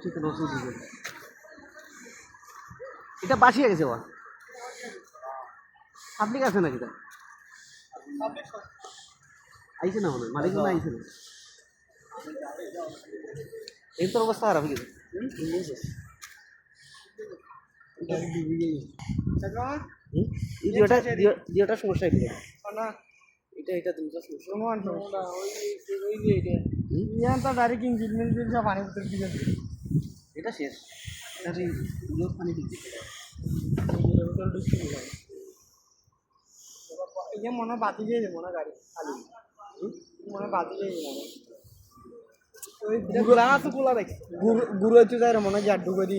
ঠিক আছে এটা বাসিয়ে গেছে বা আপনি আছে নাকি তা আইছে না মনে মালিক না আইছে না এই তো অবস্থা খারাপ কিন্তু জিওটা সমস্যা কি না এটা এটা দুটো সমস্যা ডাইরেক্ট ইঞ্জিনিয়ারিং দিয়েছে পানি ভিতর দিকে এটা শেষ এটা ইউজ পানি দিকে ये मना बाती जाए मना गाड़ी खाली मना बाती जाए गुरु गुरु गुरु जाए मना जाडू करी